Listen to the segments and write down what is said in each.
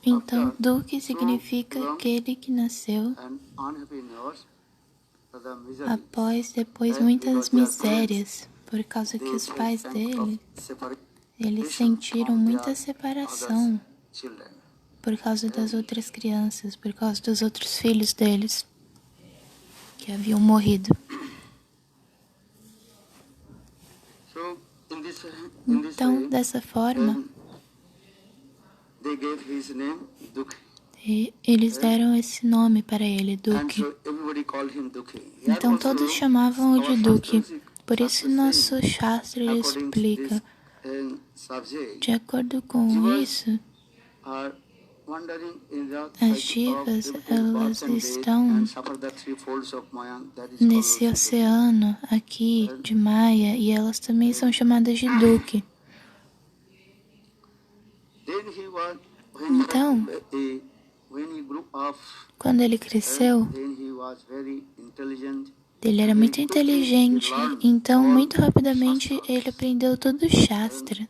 Então, Dukhi significa aquele que nasceu depois muitas misérias, por causa que os pais dele, eles sentiram muita separação por causa das outras crianças, por causa dos outros filhos deles que haviam morrido. Então, dessa forma, eles deram esse nome para ele, Dukhi. Então, todos chamavam-o de Dukhi. Por isso, nosso Shastra explica. De acordo com isso, as jivas, elas estão nesse oceano aqui de Maya e elas também são chamadas de Dukhi. Então, quando ele cresceu, ele era muito inteligente, então muito rapidamente ele aprendeu todo o Shastra.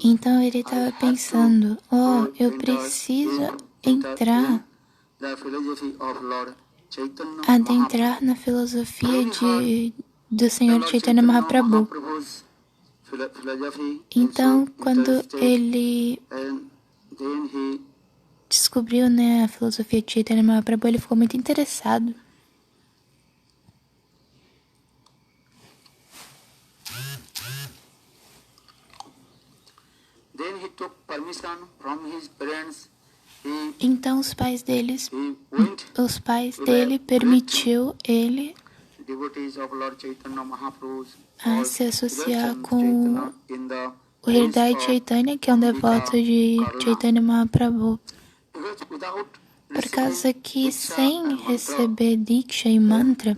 Então ele estava pensando, eu preciso adentrar na filosofia do Senhor Chaitanya Mahaprabhu. Então, quando ele descobriu, a filosofia de Chaitanya Mahaprabhu, ele ficou muito interessado. Então os pais dele permitiu ele a se associar com o Hridaya Chaitanya, que é um devoto de Chaitanya Mahaprabhu. Por causa que sem receber Diksha e Mantra,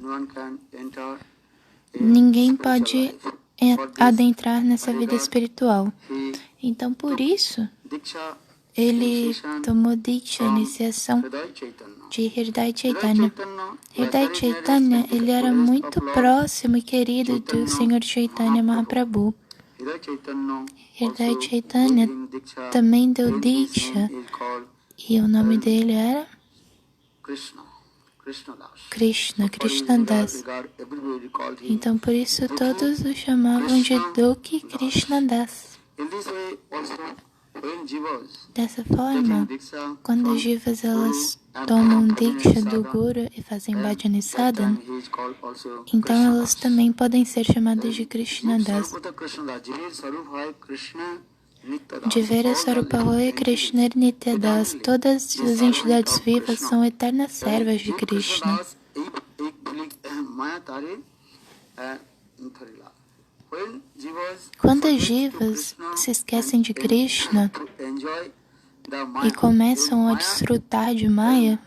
ninguém pode adentrar nessa vida espiritual. Então, por isso, ele tomou Diksha, iniciação de Hridaya Chaitanya. Hridaya Chaitanya, ele era muito próximo e querido do Senhor Chaitanya Mahaprabhu. Hridaya Chaitanya também deu Diksha e o nome dele era Krishna Das. Então, por isso, todos o chamavam de Dukhi Krishna Das. Dessa forma, quando as jivas elas tomam Diksha do Guru e fazem Bhajani Sadhana, então elas também podem ser chamadas de Krishna Das. Jivera Sarupahoya Krishna Nitya Das. Todas as entidades vivas são eternas servas de Krishna. Quando as jivas se esquecem de Krishna e começam a desfrutar de Maya,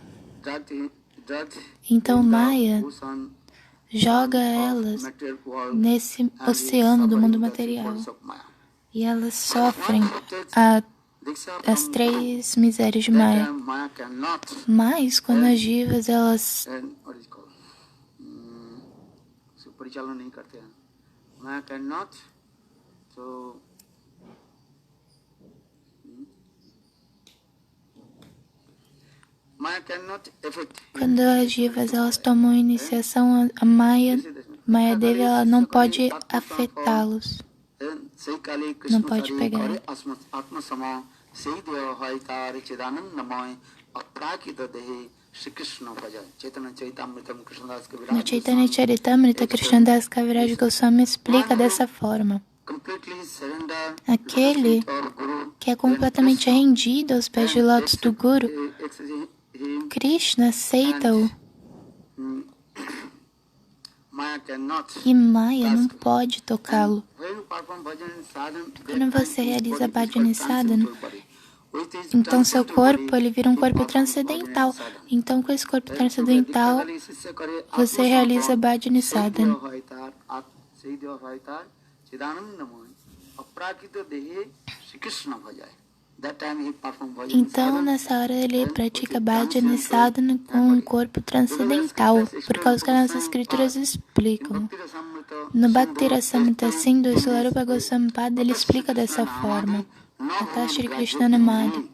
então Maya joga elas nesse oceano do mundo material e elas sofrem as 3 misérias de Maya. Mas quando as jivas elas quando as jivas elas tomam iniciação a Maya Devi, ela não pode afetá-los, não pode pegar. No Chaitanya Charitamrita, Krishnadas Kaviraj Goswami explica dessa forma. Aquele que é completamente rendido aos pés de lótus do Guru, Krishna aceita-o. E Maya não pode tocá-lo. Quando você realiza Bhajani Sadhana, então seu corpo ele vira um corpo transcendental. Então com esse corpo transcendental você realiza Bhajani Sadhana. Então, nessa hora, ele pratica bhajana e sadhana com um corpo transcendental, por causa que as escrituras explicam. No Bhakti Rasamrita Sindhu, Sularupa Goswami Pada, ele explica dessa forma. Até Shri Krishna Namadi.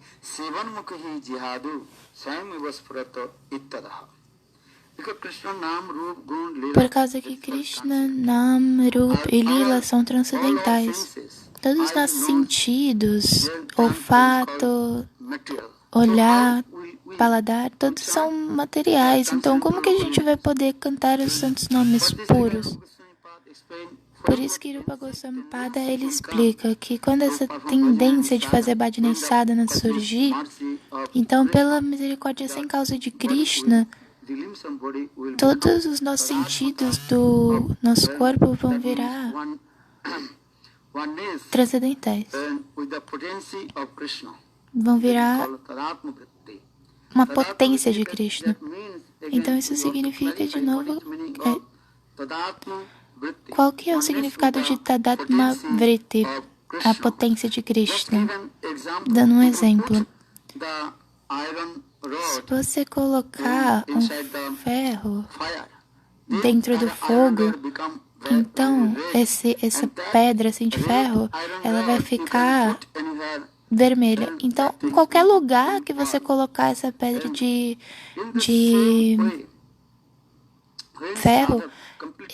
Por causa que Krishna, Nam, Rup e Lila são transcendentais. Todos os nossos sentidos, olfato, olhar, paladar, todos são materiais. Então, como que a gente vai poder cantar os santos nomes puros? Por isso que Rupa Goswami Pada, ele explica que quando essa tendência de fazer bhajana e sadhana surgir, então, pela misericórdia sem causa de Krishna, todos os nossos sentidos do nosso corpo vão virar transcendentais. Vão virar uma potência de Krishna. Então, isso significa, de novo, qual que é o significado de Tadatma Vritti, a potência de Krishna? Dando um exemplo. Se você colocar um ferro dentro do fogo, então essa pedra assim, de ferro, ela vai ficar vermelha. Então, em qualquer lugar que você colocar essa pedra de ferro,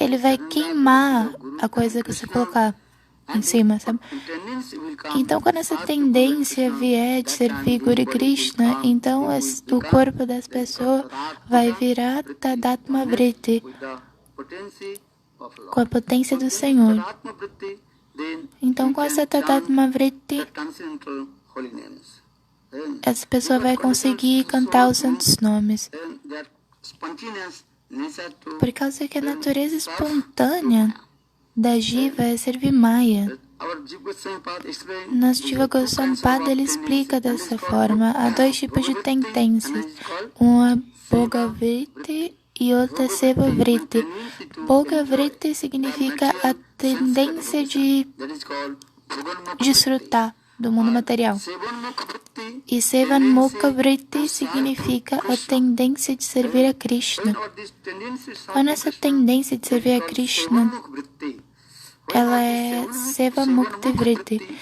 ele vai queimar a coisa que você colocar em cima, sabe? Então, quando essa tendência vier de servir Guru Krishna, então o corpo das pessoas vai virar Tadatma Vritti, com a potência do Senhor. Então, com essa Tadatma Vritti, essa pessoa vai conseguir cantar os santos nomes. Por causa que a natureza espontânea da Jiva é servir Maya. Nas Jiva Goswami Pada, ele explica dessa forma. Há dois tipos de tendências. Uma Bhoga Vritti e outra Seva Vritti. Bhoga Vritti significa a tendência de desfrutar do mundo material. E Sevanmukha Vritti significa a tendência de servir a Krishna. Quando essa tendência de servir a Krishna, ela é Sevamukti Vritti.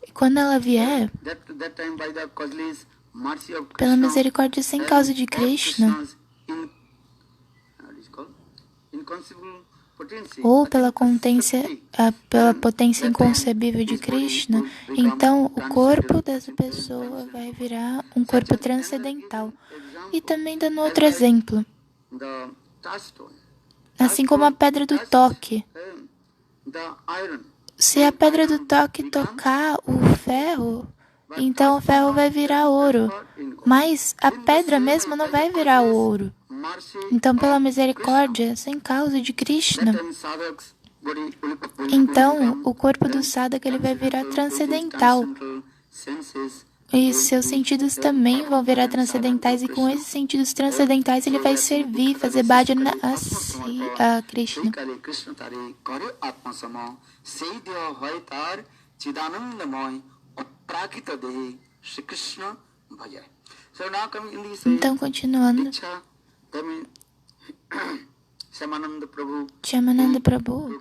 E quando ela vier, pela misericórdia sem causa de Krishna, ou pela potência inconcebível de Krishna, então o corpo dessa pessoa vai virar um corpo transcendental. E também dando outro exemplo, assim como a pedra do toque. Se a pedra do toque tocar o ferro, então o ferro vai virar ouro. Mas a pedra mesmo não vai virar ouro. Então, pela misericórdia, sem causa de Krishna, então o corpo do sadhaka ele vai virar transcendental. E seus sentidos também vão virar transcendentais. E com esses sentidos transcendentais ele vai servir, fazer bhajana a Krishna. Então, continuando, Shyamananda Prabhu,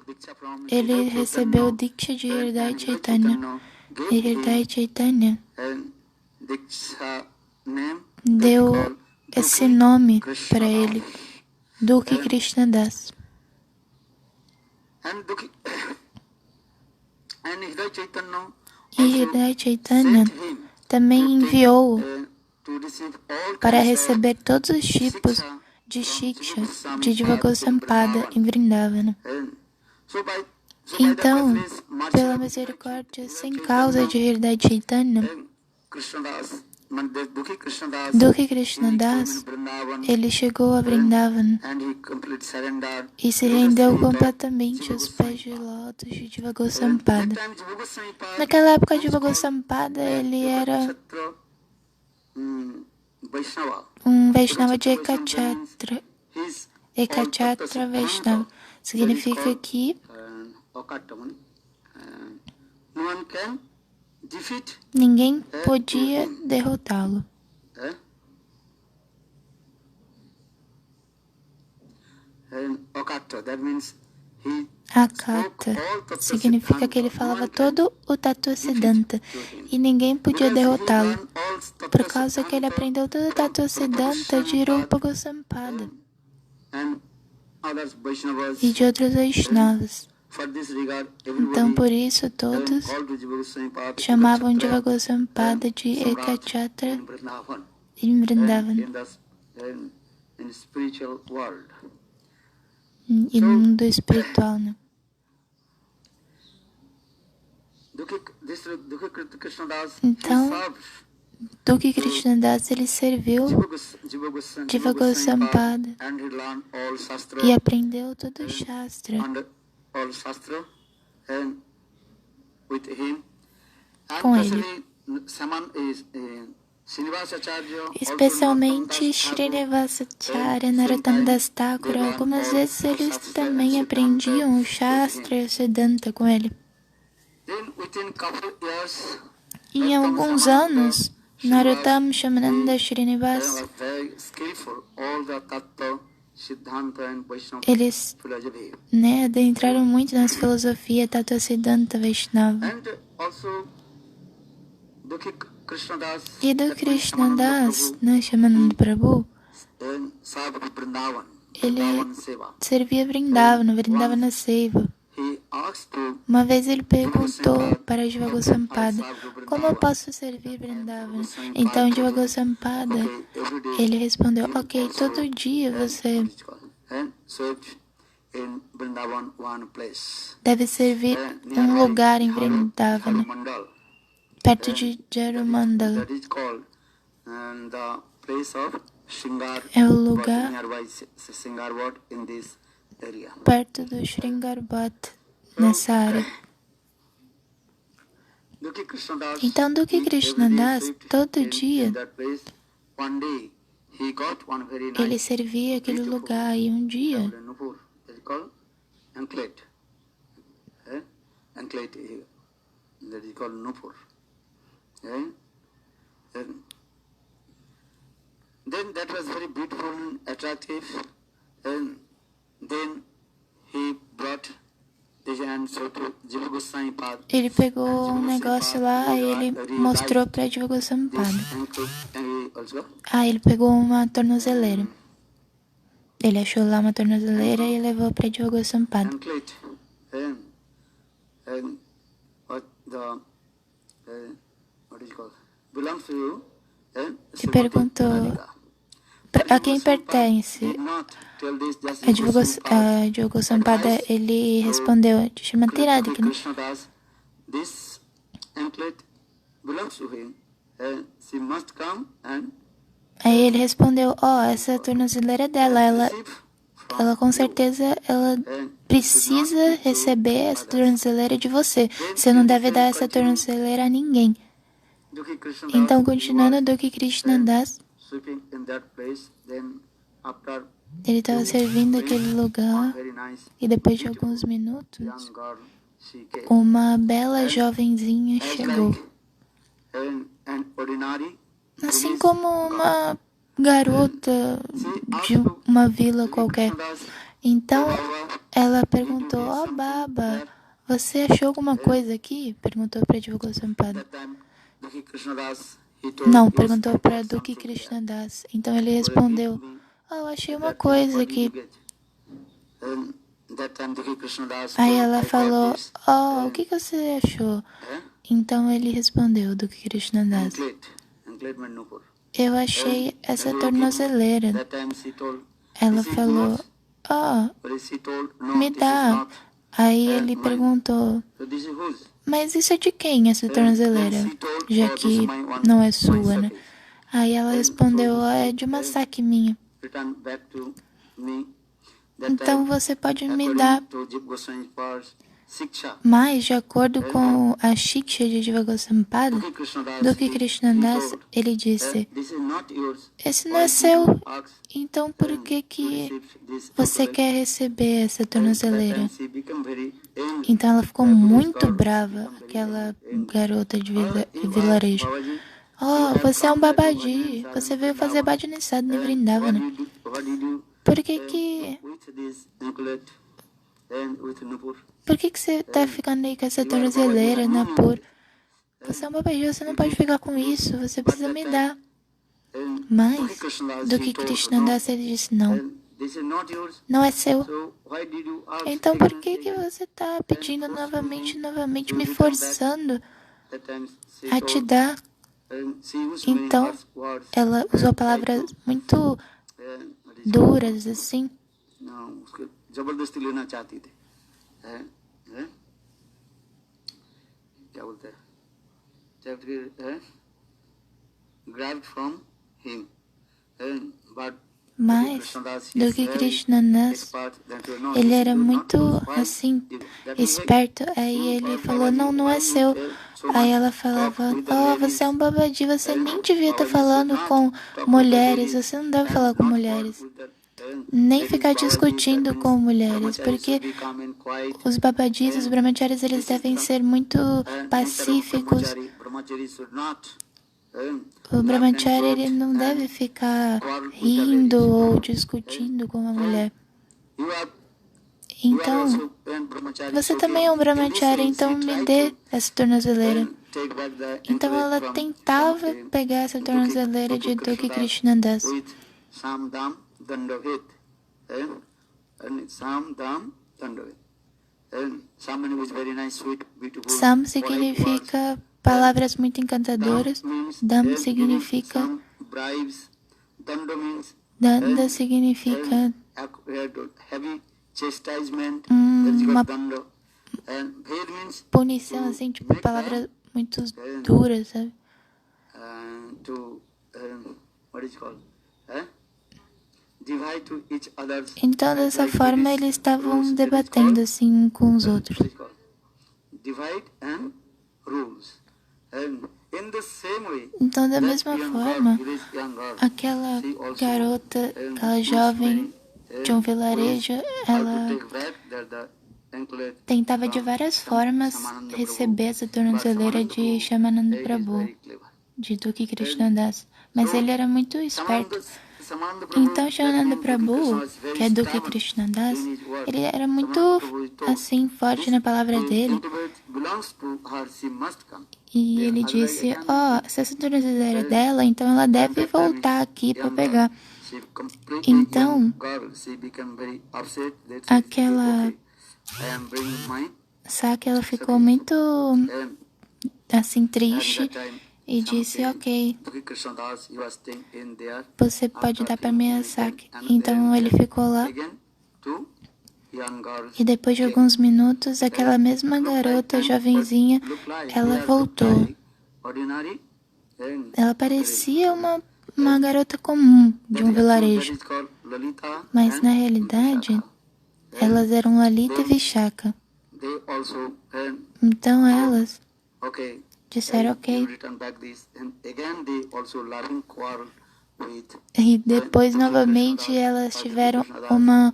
ele recebeu Diksha de Hridaya Chaitanya. E Hridaya Chaitanya deu esse nome para ele, Dukhi Krishna Das. E Hridaya Chaitanya também enviou para receber todos os tipos de shiksha de Jiva Goswami Pada em Vrindavana. Então, pela misericórdia sem causa de Hridaya Chaitanya, Dukhi Krishna Das, ele chegou a Vrindavana e se rendeu completamente aos pés de lótus de Jiva Goswami Pada. Naquela época, Jiva Goswami Pada, ele era um Vaishnava de Ekachatra. Ekachatra Vaishnava significa que Ninguém podia derrotá-lo. Akata significa que ele falava todo o Tattva Siddhanta e ninguém podia derrotá-lo, por causa que ele aprendeu todo o Tattva Siddhanta de Rupa Goswami e de outros Vaishnavas. Então, por isso, todos chamavam Jiva Goswami de Ekachatra em Vrindavan, e no mundo espiritual, né? Então, Dukhi Krishnadas, ele serviu Jiva Goswami e aprendeu todo o Shastra com ele. Especialmente Srinivasacharya, Narottam Das Thakur, algumas vezes eles também aprendiam o Shastra e o Siddhanta com ele. Em alguns anos, Narottam, Shamananda, Srinivas, eles adentraram muito nas filosofias Tattva Siddhanta Vaishnava. E do Krishnadas, Shamananda Prabhu, ele servia Vrindavana, Vrindavana Seva. Uma vez ele perguntou para Jiva Goswami como eu posso servir Vrindavana? Então Jiva Goswami ele respondeu, ok, todo dia você deve servir um lugar em Vrindavana, perto de Jarumandala. É o lugar perto do Shringarvat, nessa área. Então, Dukhi Krishnadas, todo dia, ele servia aquele lugar, e um dia, then that was very beautiful and attractive, and then he brought ele pegou um negócio lá e ele mostrou para Jiva Goswami. Ele pegou uma tornozeleira. Ele achou lá uma tornozeleira e levou para Jiva Goswami. E perguntou a quem pertence. A Jiva Goswami, ele respondeu, Shrimati Radhika. Aí ele respondeu, essa tornozeleira é dela, ela com certeza ela precisa receber essa tornozeleira de você. Você não deve dar essa tornozeleira a ninguém. Então, continuando, Dukhi Krishnadas, ele estava servindo aquele lugar e depois de alguns minutos, uma bela jovenzinha chegou. Assim como uma garota de uma vila qualquer. Então, ela perguntou, Baba, você achou alguma coisa aqui? Perguntou para Jiva Goswami. Não, perguntou para Dukhi Krishnadas. Então ele respondeu, eu achei uma coisa aqui. Aí ela falou, o que você achou? Então ele respondeu, Dukhi Krishnadas, eu achei essa tornozeleira. Ela falou, me dá. Aí ele perguntou, mas isso é de quem, essa tornozeleira? Já que não é sua, né? Aí ela respondeu, é de uma saque minha. Então você pode me dar. Mas, de acordo com a Shiksha de Jiva Goswami, Dukhi Krishnadas, ele disse, esse não é seu, então por que você quer receber essa tornozeleira? Então ela ficou muito brava, aquela garota de vilarejo. Oh, você é um Babaji. Você veio fazer bhajanissada em Vrindavana. Por que que... Por que que você tá ficando aí com essa tornozeleira, Napur? Você é um Babaji, você não pode ficar com isso. Você precisa me dar. Mas, do que Krishnadas, ele disse, não. Não é seu. Então, por que que você tá pedindo novamente, me forçando a te dar? Então, ela usou palavras muito duras, assim. Mas, do que Krishnadas, ele era muito, assim, esperto. Aí ele falou, não é seu. Aí ela falava, oh, você é um Babaji, você nem devia estar falando com mulheres, você não deve falar com mulheres. Nem ficar discutindo com mulheres, porque os Babajis, os Brahmacharis, eles devem ser muito pacíficos. O Brahmachari, ele não deve ficar rindo ou discutindo com uma mulher. Então, você também é um Brahmachari, então me dê essa tornozeleira. Então ela tentava pegar essa tornozeleira de Dukkha Krishnadas. Sam significa palavras muito encantadoras. Dam significa... Danda significa... uma punição, assim, tipo, palavras muito duras, sabe? Então, dessa forma, eles estavam debatendo, assim, com os outros. Então, da mesma forma, aquela garota, aquela jovem de um vilarejo, ela tentava de várias formas receber essa tornozeleira de Shyamananda Prabhu, de Dukkha Krishnadas. Mas ele era muito esperto. Então, Shyamananda Prabhu, que é Dukkha Krishnadas, ele era muito, assim, forte na palavra dele. E ele disse, se essa tornozeleira é dela, então ela deve voltar aqui para pegar. Então, aquela Saki, ela ficou muito, assim, triste e disse, ok, você pode dar para minha Saki. Então ele ficou lá e depois de alguns minutos, aquela mesma garota jovenzinha, ela voltou. Ela parecia uma garota comum de um vilarejo, mas na realidade elas eram Lalita e Vishaka. Então elas disseram ok. E depois novamente elas tiveram uma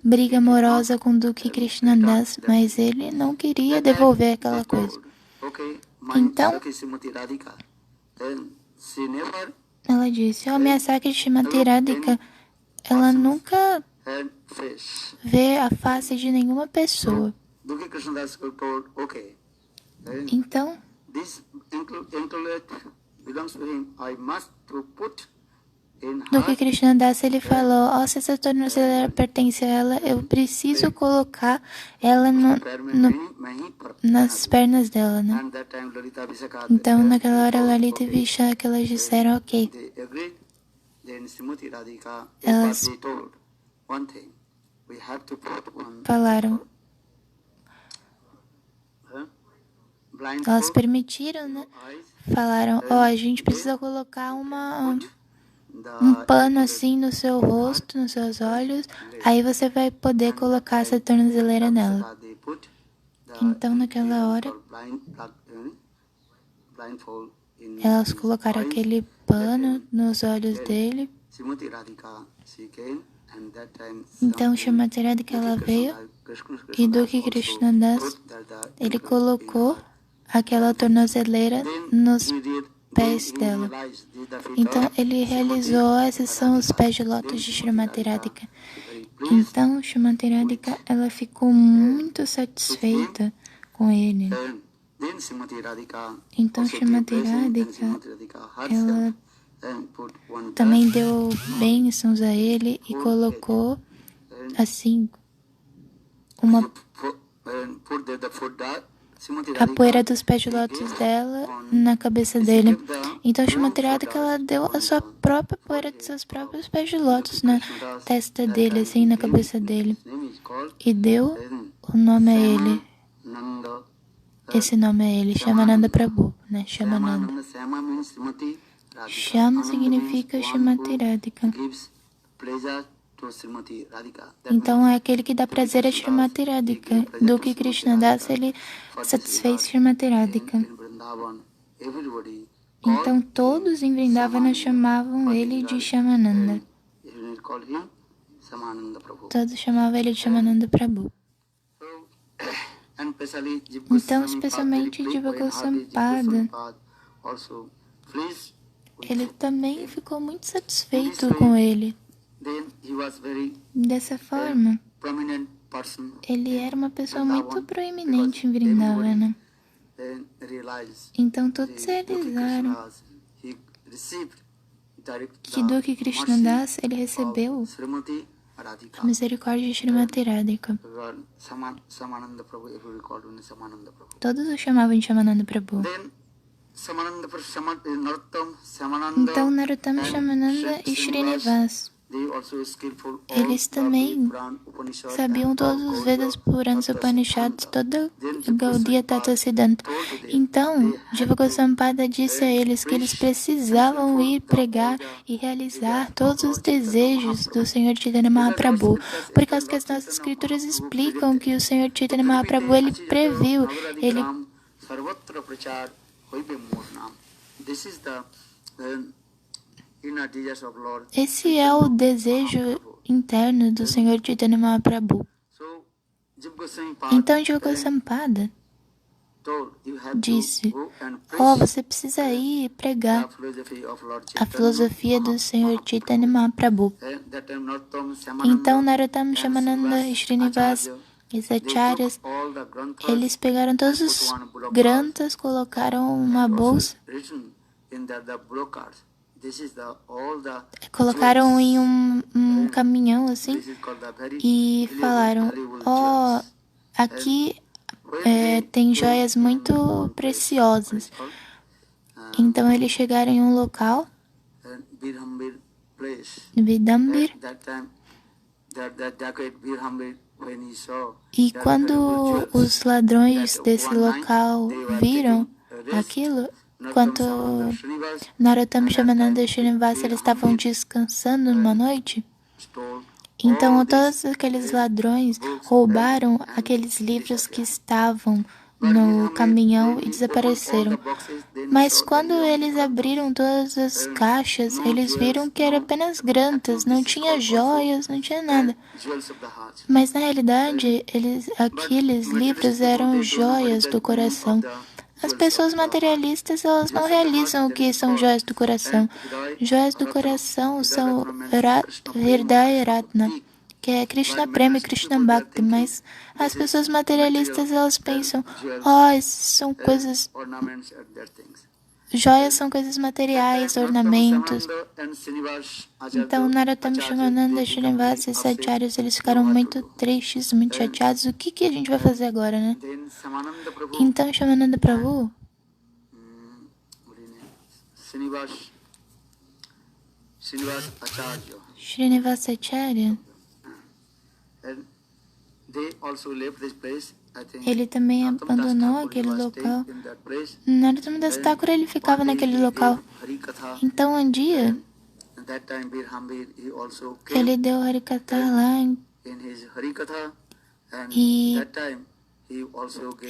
briga amorosa com Dukkha Krishnadas, mas ele não queria devolver aquela coisa. Então ela disse, minha Saki Shrimati Radhika, ela nunca vê a face de nenhuma pessoa. Então, Dukkha Krishnadas, ele falou, se essa tornozeleira pertence a ela, eu preciso colocar ela nas pernas dela, né? Então, naquela hora, Lalita e Vishaka, elas disseram, ok. Elas falaram, elas permitiram, né? Falaram, a gente precisa colocar um pano assim no seu rosto, nos seus olhos, aí você vai poder colocar essa tornozeleira nela. Então, naquela hora, elas colocaram aquele pano nos olhos dele. Então, Shrimati Radhika, ela veio E Duke Krishnadas, ele colocou aquela tornozeleira nos pés dela. Então, ele realizou, esses são os pés de lótus de Srimati Radhika. Então, Srimati Radhika, ela ficou muito satisfeita com ele. Então, Srimati Radhika, ela também deu bênçãos a ele e colocou, assim, a poeira dos pés de lótus dela na cabeça dele. Então, Srimati Radhika, ela deu a sua própria poeira de seus próprios pés de lótus na testa dele, assim, na cabeça dele. E deu o nome a ele. Esse nome é ele, Shyamananda Prabhu, né? Shyamananda. Shyama significa Srimati Radhika. Então, é aquele que dá prazer a Srimati Radhika. Duke Krishnadas, ele satisfez Srimati Radhika. Então, todos em Vrindavana chamavam ele de Shyamananda. Todos chamavam ele de Shyamananda Prabhu. Então, especialmente Jiva Goswami, ele também ficou muito satisfeito com ele. Dessa forma, ele era uma pessoa muito proeminente em Vrindavana. Então, todos realizaram que Duke Krishnadas, ele recebeu a misericórdia de Srimati Radhika. Todos o chamavam de Shyamananda Prabhu. Então, Narottama, Shyamananda e Srinivas, eles também sabiam todos os Vedas, Puranas, Upanishads, toda a Gaudiya Tattva Siddhanta. Então, Jiva Goswami disse a eles que eles precisavam ir pregar e realizar todos os desejos do Senhor Chaitanya Mahaprabhu, por causa que as nossas escrituras explicam que o Senhor Chaitanya Mahaprabhu, ele previu, ele esse é o desejo interno do Senhor Chaitanya Mahaprabhu. Então, Jiva Goswami disse, você precisa ir e pregar a filosofia do Senhor Chaitanya Mahaprabhu. Então, Narottama, Shyamananda e Srinivas, os acharyas, eles pegaram todos os granthas, colocaram uma bolsa, colocaram em um caminhão assim e falaram, aqui tem joias muito preciosas. Então eles chegaram em um local, Vidambir, e quando os ladrões desse local viram aquilo, enquanto Narottama, Shyamananda e Srinivasa, eles estavam descansando numa noite, então todos aqueles ladrões roubaram aqueles livros que estavam no caminhão e desapareceram. Mas quando eles abriram todas as caixas, eles viram que eram apenas grantas, não tinha joias, não tinha nada. Mas na realidade, aqueles livros eram joias do coração. As pessoas materialistas, elas não realizam o que são joias do coração. Joias do coração são Hridaya Ratna, que é Krishna Prema e Krishna Bhakti, mas as pessoas materialistas, elas pensam, são coisas... Joias são coisas materiais, ornamentos. Então, Narottama, Shyamananda, Srinivasa e os acharyas, eles ficaram muito tristes, muito chateados. O que a gente vai fazer agora, né? Então, Shyamananda Prabhu, Srinivasa Acharya, ele também abandonou aquele local. Narottama Das Thakur, ele ficava naquele local. Então, um dia, ele deu Harikatha lá e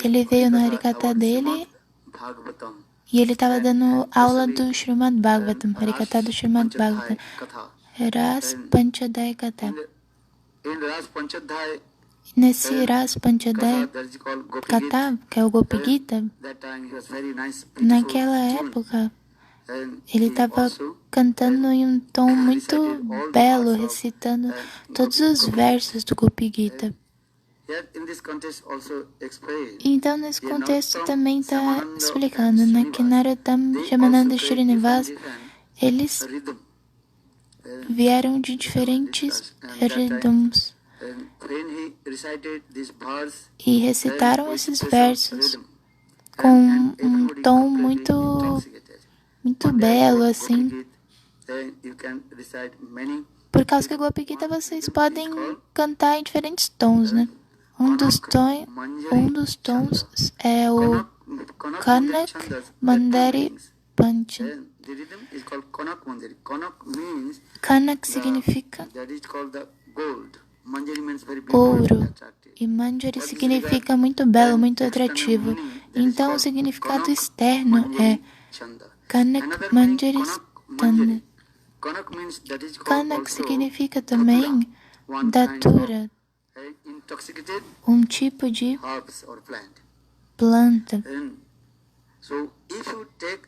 ele veio no Harikatha dele e ele estava dando aula do Srimad Bhagavatam, Harikatha do Srimad Bhagavatam, Ras Panchadaya Katha. Nesse Ras Panchadaya that is called Gopi Gita. Katha, que é o Gopi Gita, That time he was very nice, naquela beautiful época, tune. And ele he estava also cantando em um tom muito recited all the belo, parts of, recitando uh, todos os Gopi versos do Gopi Gita. Here in this context also explained. Então, nesse Yeah, contexto Narottam, também está Shyamananda explicando, and né, que Srinivas, Narottam, they Shyamananda e also played Srinivas, different eles rhythm. vieram de diferentes ritmos And when he recited this verse, e recitaram with esses special versos rhythm, com um everybody tom completely muito, intoxicated. muito One day I belo, wrote assim. Gopi Gita, then you can recite many. Por causa que o Gopi Gita vocês podem cantar em diferentes tons, né? Um dos tons é o Kanak Mandari Pancha. The rhythm is called Kanak Mandari. Kanak means Kanak significa that is called the gold. Manjari means very beautiful ouro and attractive. e Manjari significa muito belo, muito atrativo. Então o significado externo é Kanak Manjari Stana. Kanak means that is called Kanak also significa também datura, intoxicated um tipo de herbs or plant. planta. And so if you take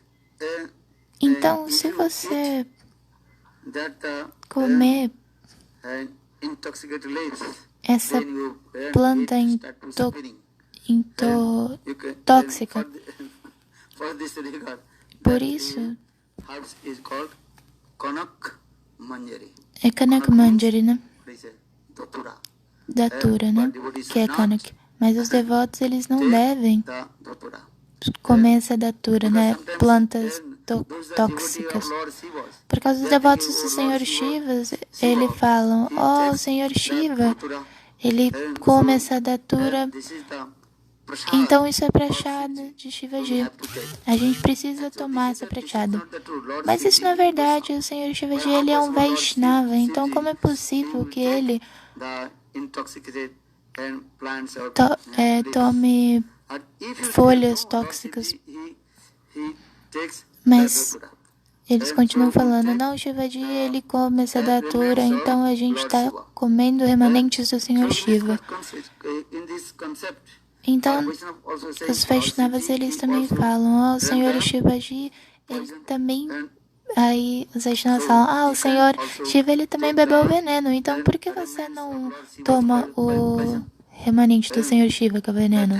Então, if se you você eat that comer intoxicated leaves, essa then you planta it start to spinning. You can, tóxica, for this regard, por that isso herbs is called Kanak Manjari. é Kanak Manjari, né? This is Datura. Datura, né? Que é Kanak. Mas os devotos, eles não devem The Datura. comer essa datura, né? Plantas tóxicas. Por causa dos devotos do Senhor Shiva, eles falam, oh, o Senhor Shiva, ele come essa datura, então isso é prachada de Shivaji. A gente precisa tomar essa prachada. Mas isso não é verdade, o Senhor Shivaji, ele é um Vaishnava, então como é possível que ele tome folhas tóxicas? Mas eles continuam falando, não, Shivaji, ele come essa datura, então a gente está comendo remanentes do Senhor Shiva. Então, os Vaishnavas, eles também falam, oh, o Senhor Shivaji, ele também... Aí os Vaishnavas falam, o Senhor Shiva, ele também bebeu veneno, então por que você não toma o remanente do Senhor Shiva, que é o veneno?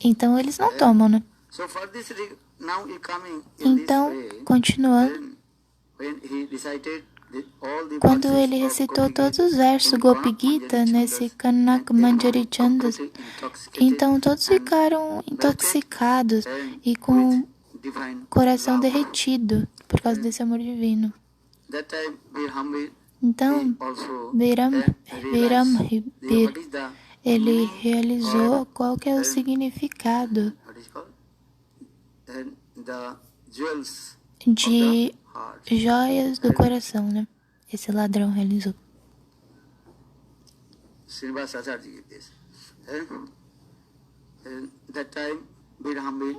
Então, eles não tomam, né? Então, continuando, quando ele recitou todos os versos do Gopi Gita nesse Kanak Manjari Chandas, então todos ficaram intoxicados e com o coração derretido por causa desse amor divino. Então, Viramhibir, ele realizou qual que é o significado de joias do coração, né? Esse ladrão realizou.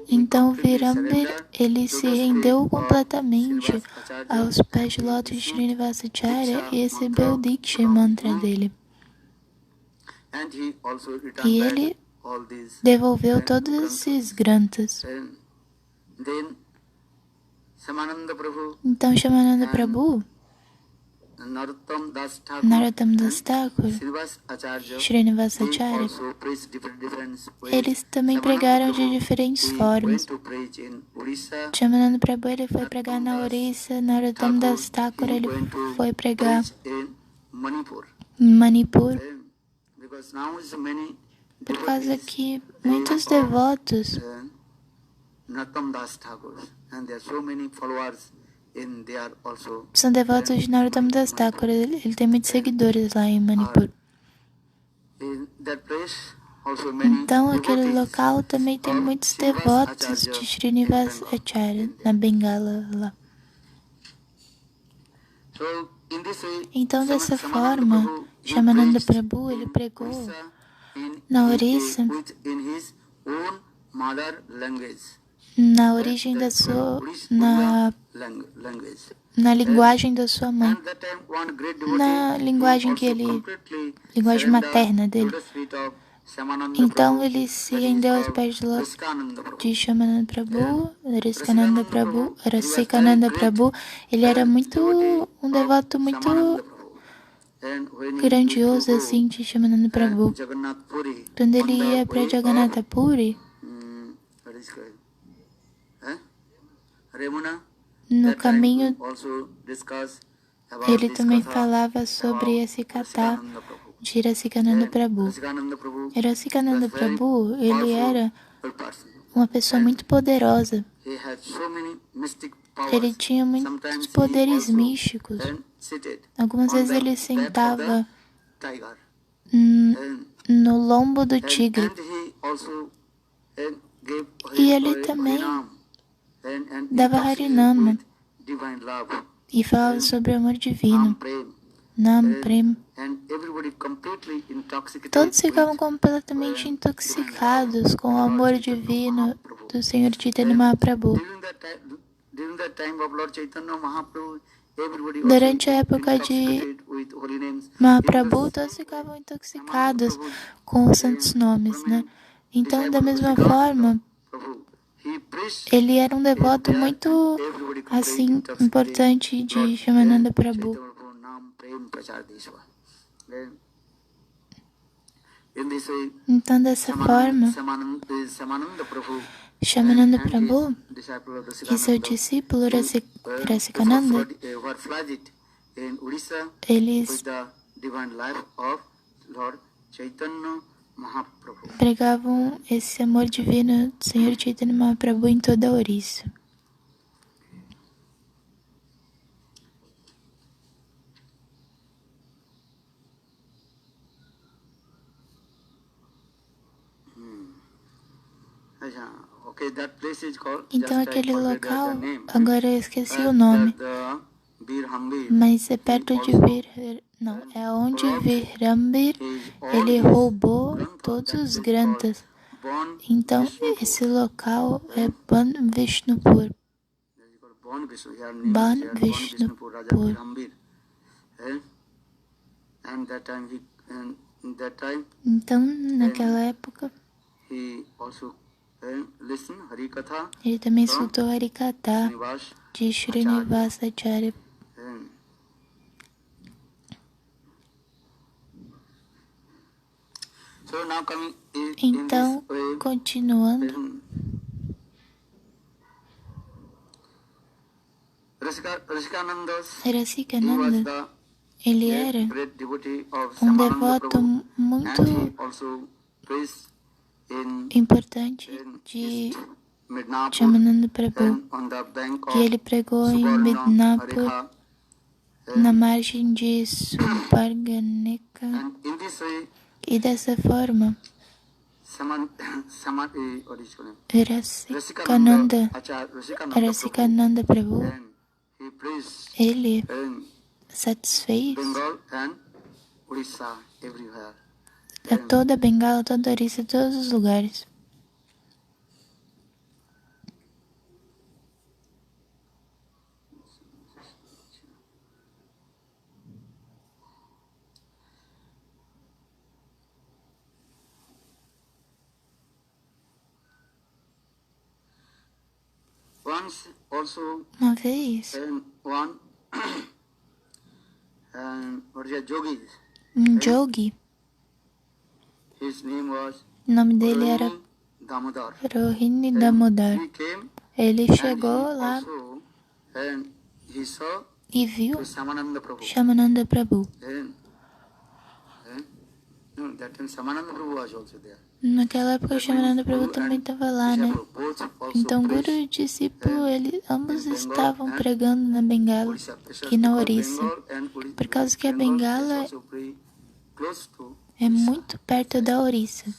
Então Virambir, ele se rendeu completamente aos pés de lótus de Srinivasacharya e recebeu o Diksha mantra dele. E ele devolveu todos esses granthas. Então Shyamananda Prabhu, Narottam Das Thakur, Srinivasacharya, eles também pregaram de diferentes formas. Shyamananda Prabhu, ele foi pregar na Orissa, Narottam Das Thakur, ele foi pregar em Manipur. Por causa que muitos devotos são devotos de Narottam Das Thakur. Ele tem muitos seguidores lá em Manipur. Então, aquele local também tem muitos devotos de Srinivasacharya, na Bengala lá. Então, dessa forma, Shyamananda Prabhu, ele pregou na Orissa, na origem da sua, na linguagem da sua mãe, And that time one great devotee, na linguagem que also ele, completely linguagem surrendered materna dele. to the feet of Shyamananda Então Prabhu, ele se that is rendeu aos called pés Rasikananda Prabhu. de Shyamananda Prabhu, Rasikananda Prabhu, he was very Rasikananda great Prabhu. Ele era muito, devotee um of devoto muito Shyamananda Prabhu. And when he used to grandioso go, assim de Shyamananda Prabhu. Jagannath Puri, Quando on ele the ia para way Jagannatha of, Puri, what is called, Remuna, no that time we caminho also discuss about ele this também katha falava sobre about esse kata Rasikananda Prabhu. de Rasikananda And Prabhu. Rasikananda Prabhu Rasikananda was very Prabhu, ele era powerful person. uma pessoa muito poderosa. He had so many mystic Ele powers. tinha muitos Sometimes he poderes also místicos. seated Algumas on vezes the ele back of the sentava tiger. hum, no lombo do And tigre. he also gave E ele também Harinam and dava intoxicated Harinama with divine love. e falava sobre o amor divino, Nam Prem. Nam Prem. And everybody completely intoxicated Todos ficavam with completamente intoxicados com o amor divino do Senhor Chaitanya Mahaprabhu. during that time of Lord Chaitanya Mahaprabhu, everybody also Durante a época de intoxicated with holy names. Mahaprabhu, todos ficavam intoxicados com os santos nomes, né? Então, da mesma forma, ele era um devoto muito, assim, importante de Shyamananda Prabhu. Então, dessa forma, Shyamananda Prabhu e seu discípulo Rasikananda, eles pregavam esse amor divino do Senhor Chaitanya Mahaprabhu em toda a Orissa. Então aquele local, agora eu esqueci o nome, mas é perto de não, é onde Virambir, ele roubou todos os granthas. Então esse local é Ban Vishnupur. Ban Vishnupur. Então naquela época ele também escutou Harikatha de Srinivasa Acharya. Então, continuando, Rasikananda, ele era um devoto muito importante de Shyamananda Prabhu, e ele pregou em Midnapur, na margem de Suparganika, e dessa forma Rasikananda Prabhu, ele satisfez a toda Bengala, toda Orissa, todos os lugares. Uma vez, um jogi, o nome dele era Rohini Damodar. Ele chegou lá e viu Shyamananda Prabhu. Naquela época, Shyamananda Prabhu também estava lá, né? Então, Guru e o discípulo, ambos estavam pregando na Bengala e na Orissa, por causa que a Bengala é muito perto da Orissa.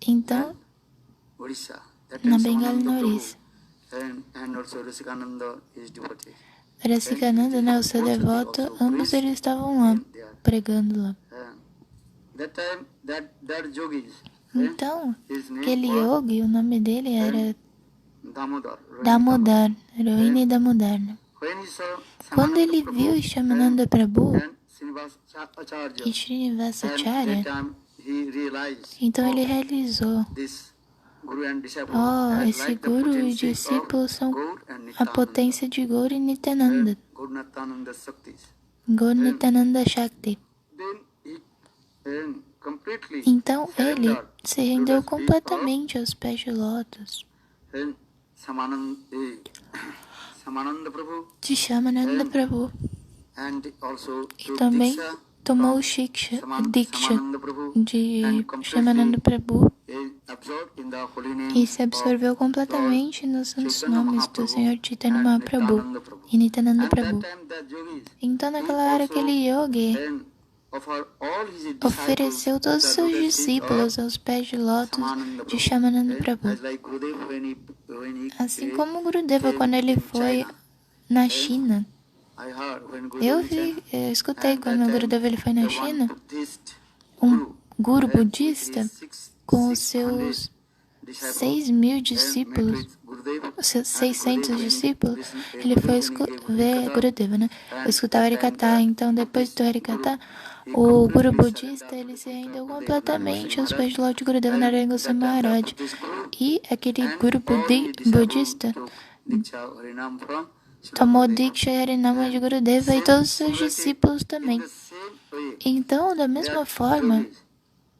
Então, na Bengala e na Orissa. Rasikananda, né, o seu devoto, ambos eles estavam lá, pregando lá. Então, aquele yogi, o nome dele era Damodar, Rohini Damodar. Quando ele viu Shyamananda Prabhu e Srinivasacharya, então ele realizou: esse Guru e discípulos são a potência de Gaur e Nityananda, Gaur Nityananda Shakti. Então ele se rendeu completamente aos pés de lótus de Shyamananda Prabhu e também tomou Shiksha, a Diksha de Shyamananda Prabhu e se absorveu completamente nos santos nomes do Senhor Chaitanya Mahaprabhu e Nityananda Prabhu. Então naquela hora aquele yogi ofereceu todos os seus discípulos aos pés de lótus de Shyamananda Prabhu. Assim como Gurudeva, quando ele foi na China, eu escutei quando o Gurudeva ele foi na China, um guru budista com os seus 6.000 discípulos, 600 discípulos, ele foi ver Gurudeva, né? Escutar o Harikatha. Então, depois do Harikatha, o guru budista ele se rendeu completamente aos pés do lótus de Gurudeva Narayana Goswami Maharaj. E aquele guru budista tomou Diksha e Harinama de Gurudeva e todos os seus discípulos também. Então, da mesma forma,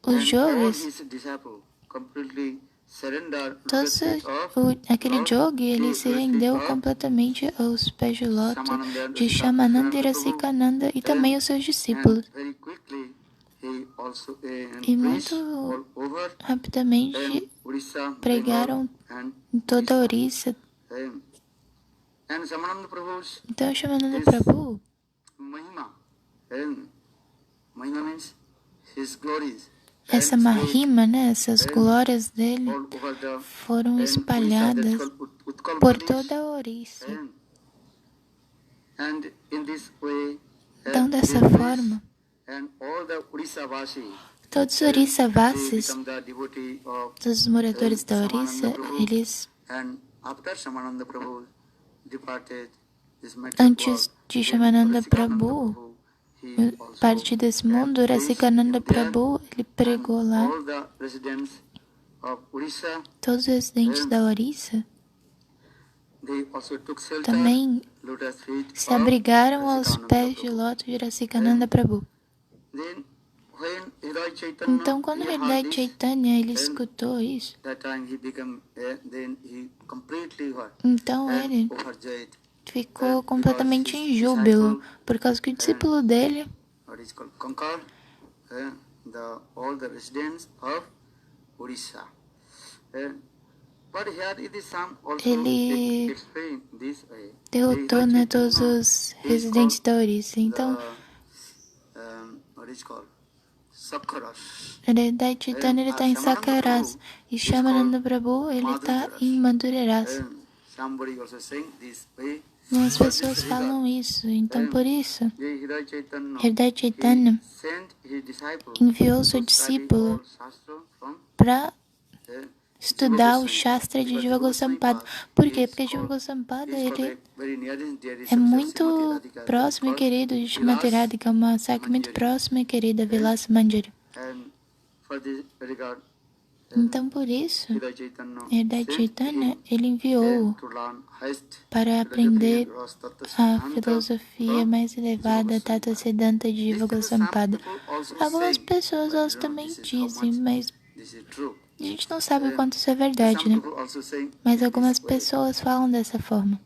os yogis, aquele yogi, ele se rendeu completamente aos pés de lótus de Shyamananda e Rasikananda e também aos seus discípulos. E muito rapidamente pregaram em toda a Orissa. Então, Shyamananda Prabhu, essa Mahima, né, essas glórias dele foram espalhadas por toda a Orissa. Então, dessa forma, todos os Orissavasis, todos os moradores da Orissa, eles, antes de Shyamananda Prabhu partir desse mundo, Rasikananda Prabhu, ele pregou lá. Todos os residentes da Orissa também se abrigaram aos pés de lótus de Rasikananda Prabhu. Então, quando Hridaya Chaitanya ele escutou isso, então ele ficou completamente em júbilo, por causa que o discípulo dele ele derrotou, né, todos os residentes da Orissa. Então, Hridaya Chaitanya ele está em Sakaras e Shyamananda Prabhu ele está em Madhureras. As pessoas falam isso, então por isso, Hridaya Chaitanya enviou seu discípulo para estudar o Shastra de Jiva Goswami-pada. Por quê? Porque Jiva Goswami-pada ele é muito próximo e querido de Srimati Radhika, uma Sakya muito próxima e querida, Vilasa Manjari. Então, por isso, Hridaya Chaitanya ele enviou para aprender a filosofia mais elevada, Tata Siddhanta de Jiva Goswami-pada. Algumas pessoas elas também dizem, mas a gente não sabe o quanto isso é verdade, né? Mas algumas pessoas falam dessa forma.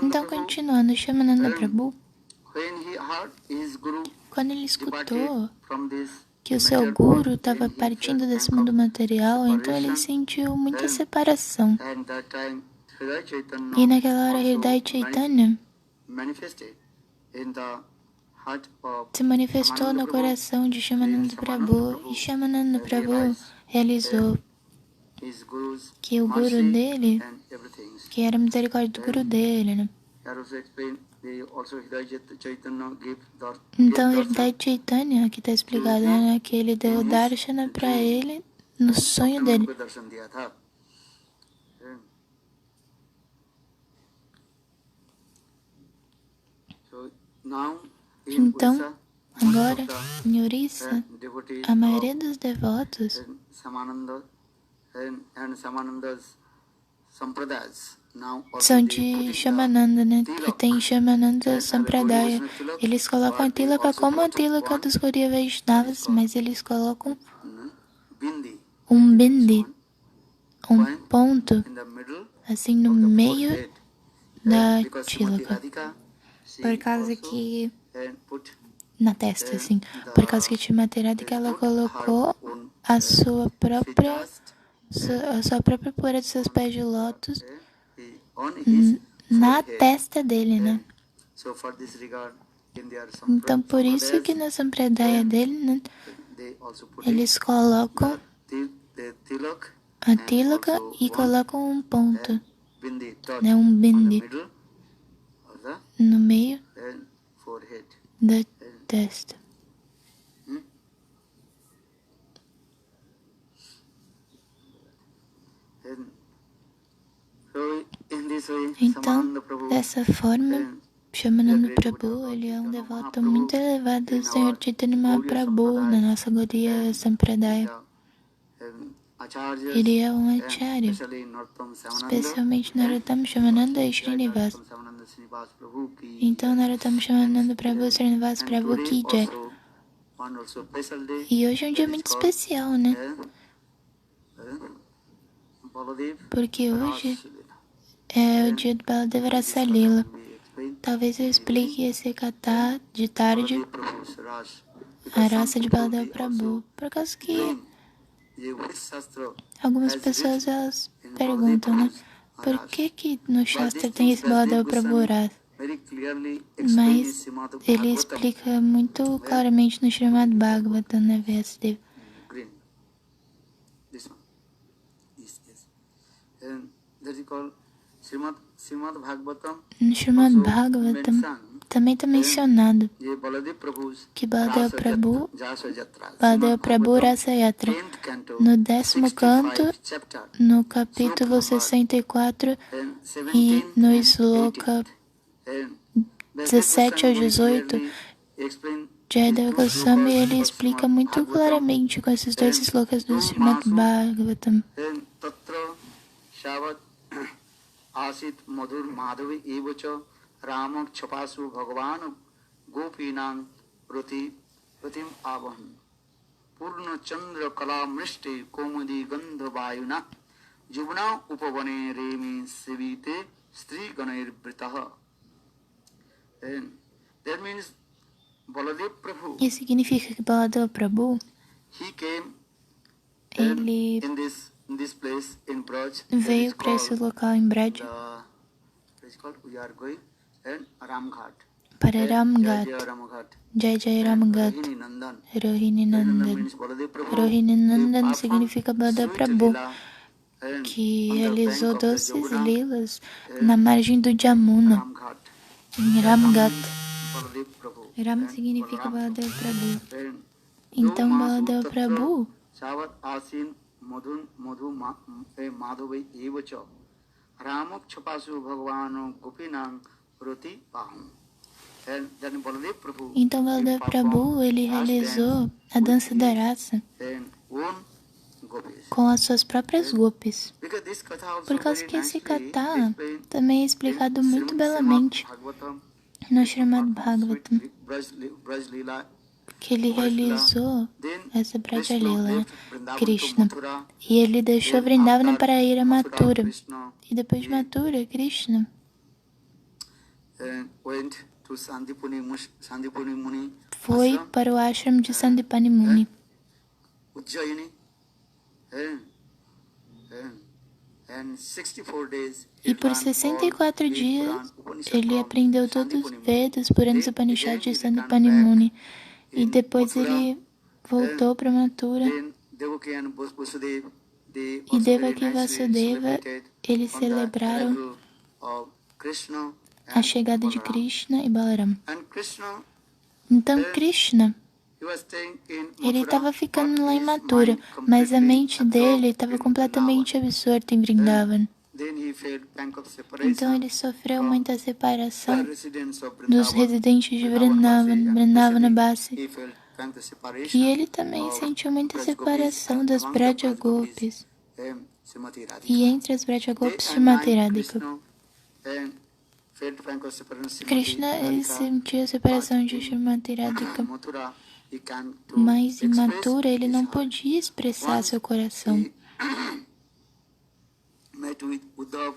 Então, continuando, Shyamananda Prabhu, quando ele escutou que o seu guru estava partindo desse mundo material, então ele sentiu muita separação. E naquela hora, Hridaya Chaitanya se manifestou no coração de Shyamananda Prabhu, e Shyamananda Prabhu realizou que o guru dele, que era a misericórdia do guru dele, né? Então, Hridaya Chaitanya, aqui está explicado, né, que ele deu darshana para ele no sonho dele. Então, agora, em Orissa, a maioria dos devotos são de Shyamananda, né? E tem Shyamananda Sampradaya. Eles colocam a tilaka como a tilaka dos Gaudiya Vaishnavas, mas eles colocam um bindi, um ponto, assim no meio da tilaka. Por causa que, na testa, assim, por causa que Shrimati Radhika, ela colocou a sua própria poeira de seus pés de lótus na testa dele, né? Então, por isso que na sampradaya dele, né, eles colocam a tilaka e colocam um ponto, né, um bindi, no meio da testa. Então, dessa forma, Shyamananda Prabhu, ele é um devoto muito elevado do Senhor Chaitanya Mahaprabhu na nossa Gaudiya Sampradaya. Ele é um acharya, especialmente Narottam Shyamananda e Srinivas. Então, Narottam Shyamananda Prabhu, Srinivas Prabhu Ki Jai. E hoje é um dia muito especial, né? Porque hoje é o dia do Baladeva Rasa Lila. Talvez eu explique esse kata de tarde, a raça de Baladeva Prabhu. Por causa que algumas pessoas elas perguntam, né? Por que no Shastra tem esse Baladeva Prabhu raça? Mas ele explica muito claramente no Srimad Bhagavatam, né, Vyasadeva? No Srimad Bhagavatam também está mencionado que Baladeva Prabhu Rasa Yatra, no 10º canto, no capítulo 64 e no sloka 17 ao 18, Jayadeva Goswami, ele explica muito claramente com esses dois slokas do Srimad Bhagavatam. Asit madhur madhavi evacha ramak chapasu bhagavan gopinam pratim avahan purna chandra kala mrishti komadi gandha vayuna jubna upavane remi sivite stri ganair britaha. That means Baladev Prabhu. Isso significa que Baladeva Prabhu, ele veio para esse local em Braj, para Ramghat, Jai Jai Ramghat, Rohini Nandan. Rohini Nandan significa Baladeva Prabhu, que realizou doces lilas na margem do Jamuna, em Ramghat. Ram significa Baladeva Prabhu. Então, Baladeva Prabhu, então Baladeva Prabhu, ele realizou a dança da raça com as suas próprias gopis. Por causa que esse kata também é explicado muito belamente no Srimad Bhagavatam, que ele realizou essa Braja Lila, né? Krishna. E ele deixou Vrindavana para ir a Mathura. E depois de Mathura, Krishna foi para o ashram de Sandipani Muni. and 64 days E por 64 dias, ele aprendeu todos os Vedas, Puranas, Upanishads e Sandipani Muni. E depois ele voltou para Mathura. E Devaki e Vasudeva, eles celebraram a chegada de Krishna e Balaram. Então Krishna, ele estava ficando lá em Mathura, mas a mente dele estava completamente absorta em Vrindavan. Então ele sofreu muita separação dos residentes de Vrindavan, Vrindavanabasi. E ele também sentiu muita separação das Braja Gopis. E entre as Braja Gopis, Srimati Radhika. Krishna, ele sentiu a separação de Srimati Radhika. Mas em Mathura ele não podia expressar seu coração.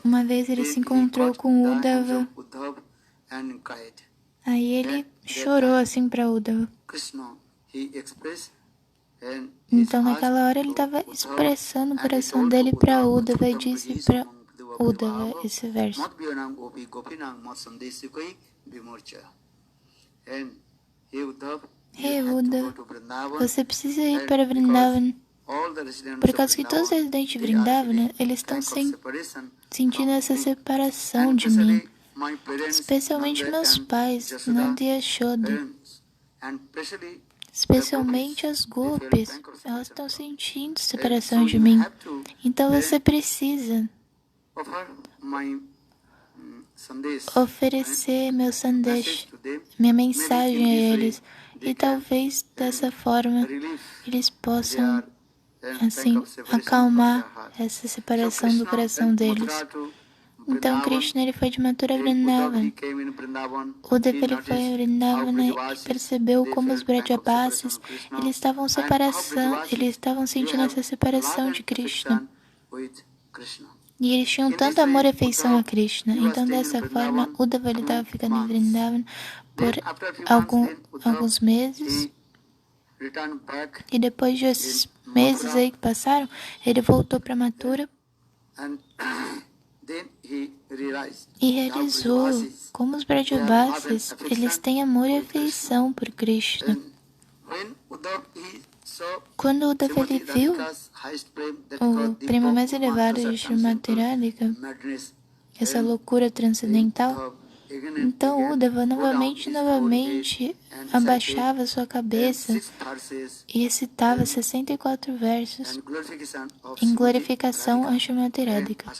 Uma vez ele se encontrou com Uddhava. Aí ele chorou assim para Uddhava. Então naquela hora ele estava expressando o coração dele para Uddhava e disse para Uddhava esse verso. Hey Uddhava, você precisa ir para Vrindavan, por causa que todos os residentes de Vrindavan, eles estão sentindo essa separação de mim, especialmente meus pais, Nanda e Yashoda, especialmente as Gopis, elas estão sentindo separação de mim. Então você precisa oferecer meu sandesh, minha mensagem a eles, e talvez dessa forma eles possam assim acalmar essa separação do coração deles. Então Krishna, ele foi de Mathura a Vrindavan. Uddhava, ele foi a Vrindavan e percebeu como os Brajabasis, eles estavam sentindo essa separação de Krishna. E eles tinham tanto amor e afeição a Krishna. Então dessa forma, Uddhava, ele estava ficando em Vrindavan por alguns meses. E depois desses meses aí que passaram, ele voltou para Mathura e realizou como os Brajabasis, eles têm amor e afeição por Krishna. Quando Uddhava, ele viu o prêmio mais elevado de Srimati Radhika, essa loucura transcendental, então Uddhava novamente abaixava sua cabeça e recitava 64 versos em glorificação a Srimati Radhika.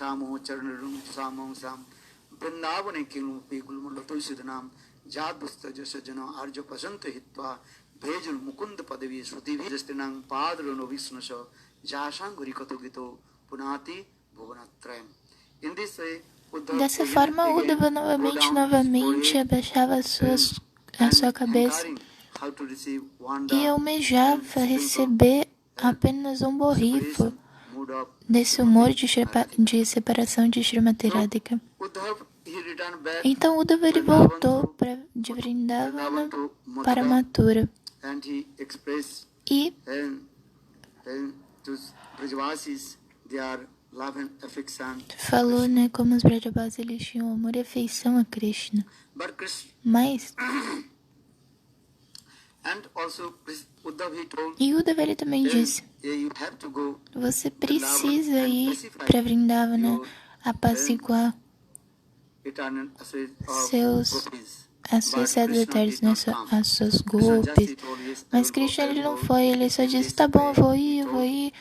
Dessa forma, Uddhava novamente abaixava a sua cabeça e almejava receber apenas um borrifo desse humor de separação de Srimati Radhika. Então Uddhava, ele voltou de Vrindavan para Mathura e falou, como os Brajabasis, eles tinham amor e afeição a Krishna. Mas e Uddhava, ele também disse: você precisa ir para Vrindavana apaciguar as suas sedas eternas, as suas Gopis. Mas Krishna, ele não foi, ele só disse: tá bom, eu vou ir.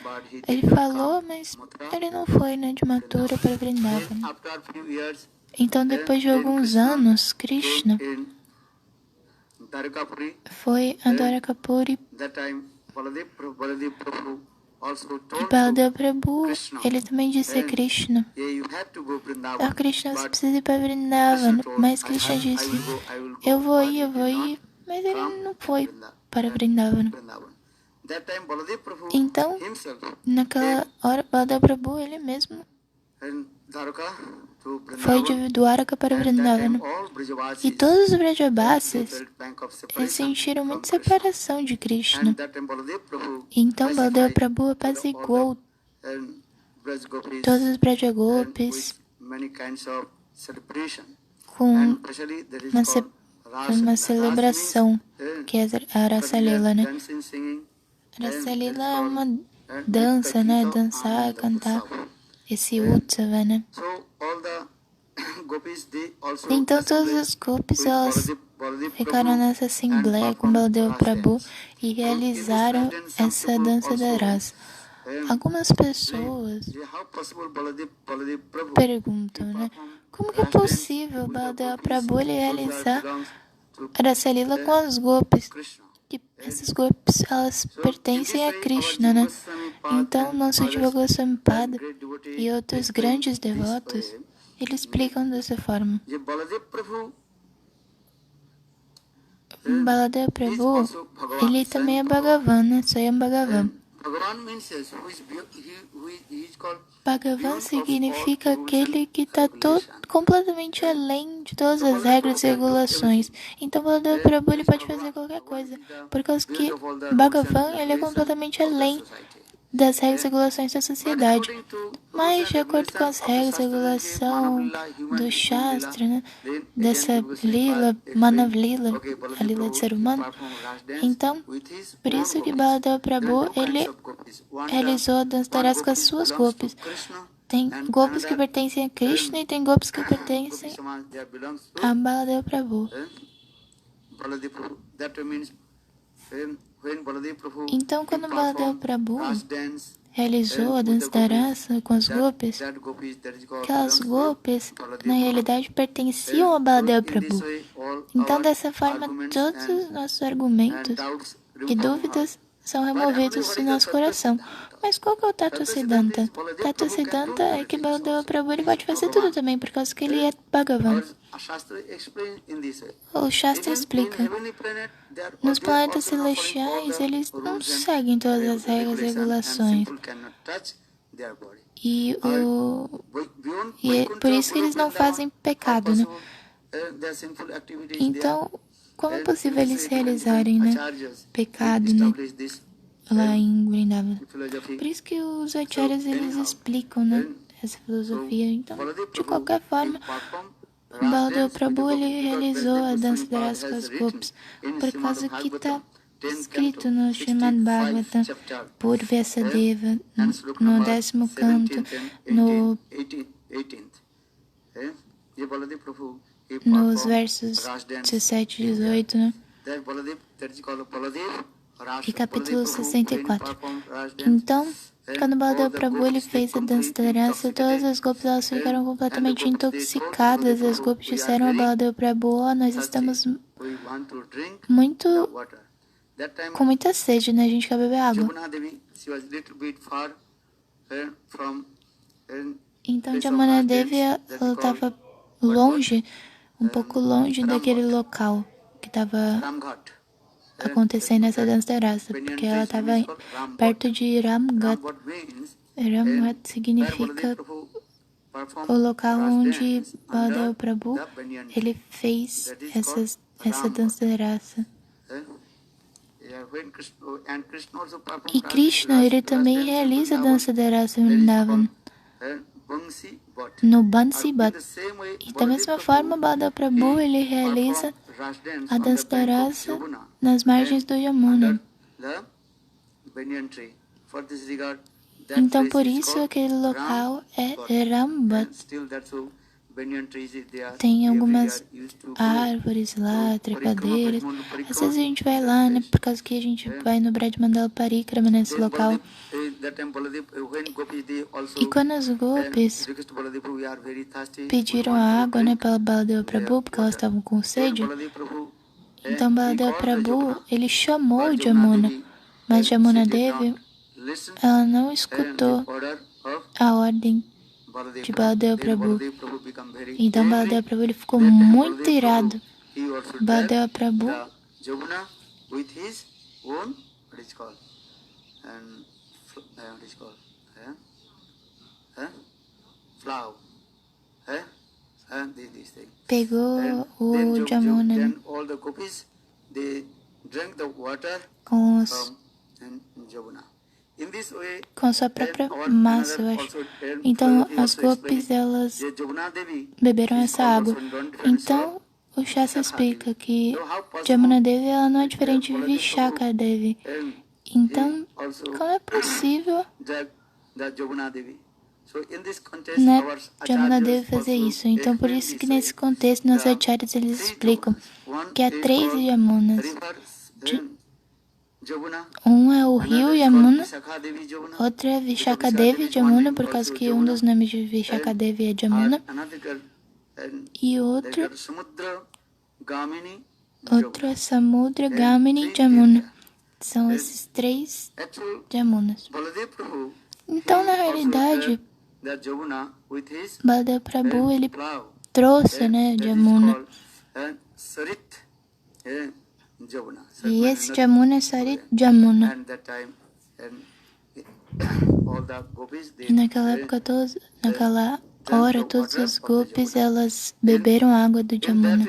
Ele falou, mas ele não foi, de Mathura para Vrindavana. Então, depois de alguns anos, Krishna foi a Dwarakapuri. E Baladeva Prabhu, ele também disse a Krishna: Krishna, você precisa ir para Vrindavan. Mas Krishna disse: eu vou ir. Mas ele não foi para Vrindavan. Então, naquela hora, Baladeva Prabhu, ele mesmo foi de Dwaraka para Vrindavan. E todos os Brajabasis, eles sentiram muita separação de Krishna. Então Baladeva Prabhu apaziguou Braj Gopis, todos os Braja and Gopis, with many kinds of celebration. com And especially that is uma, called Ras. uma Ras celebração, means, que é a Rasa Lila, né? dancing, singing, Rasa and Lila that é is uma called, dança, né? Nitya Dançar, Ananda cantar, Utsav. esse Utsava, né? So all the gopis they also Então todas assembled as Gopis, with elas Baladev ficaram Prabhu nessa and assembleia com performed Baladev Ras Prabhu dance. e So in this realizaram Ras dance, some essa people dança da also, Rasa. Algumas pessoas how possible Baladev Prabhu perguntam, né? perform Como que é Ras dance possível with the Baladev gopis? Prabhu ele Those who realizar belongs to a Rasa Lila com as Gopis? Krishna. Que essas Gopis, elas So in pertencem this a way, our Krishna, Jiva né? Goswami Pad Então, and nosso Jiva others Goswami and Pada great devotee e outros explain grandes this devotos, way. eles explicam dessa forma. Ye Baladev Prabhu Baladev is Prabhu, also Bhagavan, ele também é Bhagavan, né? Swayam Bhagavan. Bhagavan means he is called Bhagavan beyond of all significa rules and aquele que está completamente além de todas as regras e regulações. Então, Baladev Prabhu ele pode fazer qualquer coisa, por causa que Bhagavan ele é completamente além das regras e regulações da sociedade. Mas, de acordo com as regras e regulação do Shastra, né, dessa Lila, Manav Lila, a Lila de ser humano, então, por isso que Baladev Prabhu, ele realizou a dança da rasa com as suas Gopis. Tem Gopis que pertencem a Krishna e tem Gopis que pertencem a Baladev Prabhu. Então, quando Baladev Prabhu realizou a dança da rasa com as Gopis, aquelas Gopis, na realidade, pertenciam a Baladev Prabhu. Então, dessa forma, todos os nossos argumentos e dúvidas são removidos do nosso coração. Mas qual que é o Tattva Siddhanta? Tattva Siddhanta é que Baladev Prabhu ele pode fazer tudo também, por causa que ele é Bhagavan. O Shastra explica. Nos planetas celestiais, eles não seguem todas as regras e regulações. E é por isso que eles não fazem pecado, né? Então, como é possível eles realizarem, né, pecado, né, lá em Vrindavan? Por isso que os acharyas, eles explicam, né, essa filosofia. Então, de qualquer forma, Baladev Prabhu, ele realizou a dança da rasa com as Gopis, por causa que está escrito no Srimad Bhagavatam, Purvyasadeva, no 10º canto, nos versos 17 e 18, né? E capítulo 64. Então, quando Baladev Prabhu ele fez a dança da rasa, todas as Gopis elas ficaram completamente intoxicadas. As Gopis disseram a Baladev Prabhu, nós estamos com muita sede, né? A gente quer beber água. Então, Jamuna Devi, ela estava longe, um pouco longe daquele local que estava acontecendo essa dança da rasa, porque ela estava perto de Ramghat. Ramghat significa o local onde Baladev Prabhu ele fez essa dança da rasa. E Krishna, ele também realiza a dança da rasa em Vrindavan, no Bansi Bhat. E da mesma forma, Baladev Prabhu, ele realiza a dança da rasa nas margens do Yamuna. Então, por isso, aquele local é Rambhat. Tem algumas árvores lá, trepadeiras. Às vezes a gente vai lá, né? Por causa que a gente vai no Braj Mandala Parikrama nesse local. E quando as Gopis pediram a água, né, para Baladev Prabhu, porque elas estavam com sede, então Baladev Prabhu, ele chamou Jamuna, mas Jamuna Devi, ela não escutou a ordem de Baladev Prabhu. Então Baladev Prabhu ele ficou muito irado. Baladev Prabhu pegou o Jamuna com os com sua própria massa, eu acho. Então, as gopis, elas beberam essa água. Então, o Shastra explica que Jamuna Devi, ela não é diferente de Vishaka Devi. Então, como é possível Jamuna Devi fazer isso? Então, por isso que nesse contexto, nos acharyas, eles explicam que há 3 Yamunas. Um é o rio Yamuna, outro é Vishaka Devi Jamuna, por causa que um dos nomes de Vishaka Devi é Jamuna, e outro é Samudra Gamini Jamuna. São esses 3 Jamunas. Então, na realidade, Baladeva Prabhu, ele trouxe, Jamuna. E esse Jamuna é Sarit Jamuna. E naquela época, naquela hora, todas as gopis, elas beberam água do Jamuna.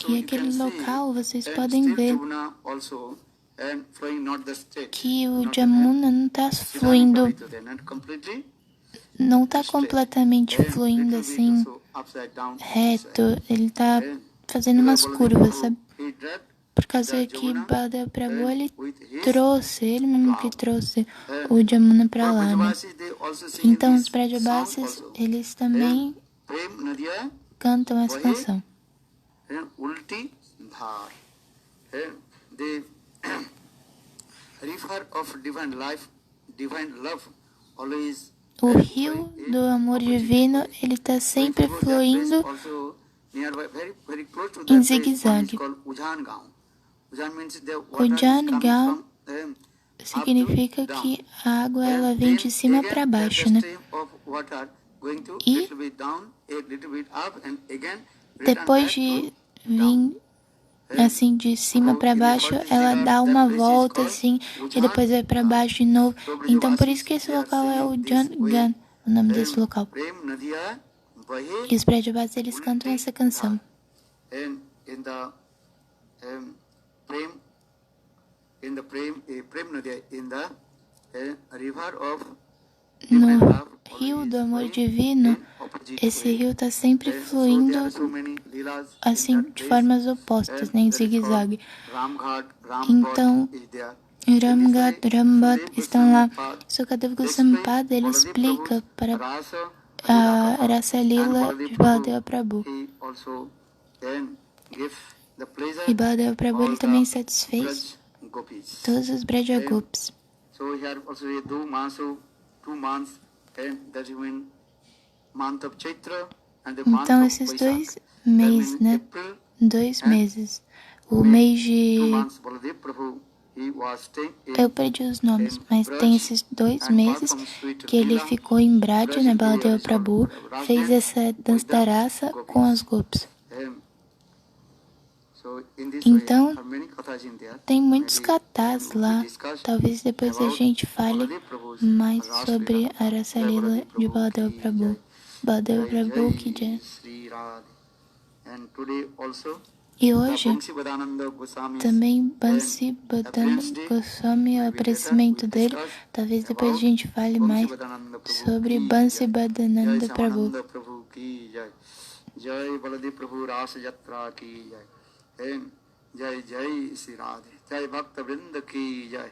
E aquele local, vocês podem ver que o Jamuna não está fluindo, não está completamente fluindo assim, reto. Ele está fazendo umas curvas, sabe? Por causa que Baladeva Prabhu, ele mesmo que trouxe o Jamuna para lá, né? Então, os Brajabasis, eles também cantam essa canção. O rio do amor divino, ele está sempre fluindo em zigue-zague. Ujjan Gaon significa que a água, ela vem de cima para baixo, né? E depois de vir assim de cima para baixo, ela dá uma volta assim e depois vai para baixo de novo. Então, por isso que esse local é o Ujjan, o nome desse local. E os Brajavasis, eles cantam essa canção. No rio do amor divino, esse rio está sempre fluindo assim de formas opostas, em zigue-zague. Então, Ramghat, Rambhat estão lá. Sukadeva Goswami Pada, ele explica para a Rasa Lila de Baladeva Prabhu. E Baladeva Prabhu, ele também satisfez todos os Braja Gopis. Então, esses 2 meses, 2 meses. O mês de... Eu perdi os nomes, mas tem esses 2 meses que ele ficou em Braj, Baladeva Prabhu, fez essa dança da raça com as gopis. Então, tem muitos kathas lá. Talvez depois a gente fale mais sobre a Rasa Lila de Baladeva Prabhu. Baladeva Prabhu que jai. E hoje, também Bansi Bhadananda Goswami, o aparecimento dele. Talvez depois a gente fale mais sobre Bansi Bhadananda Prabhu. Jai Baladev Prabhu Rasa Yatra ki jai. Jai Jai Sri Radhe. Jai Bhakta Vrinda ki jai.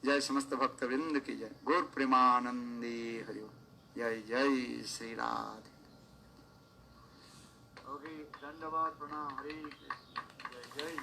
Jai Samasta Bhakta Vrinda ki jai. Gaur Premanandi Hari. Jai Jai Sri Radhe. Okay, Dandavad Pranam Hare Krishna. Jai Jai.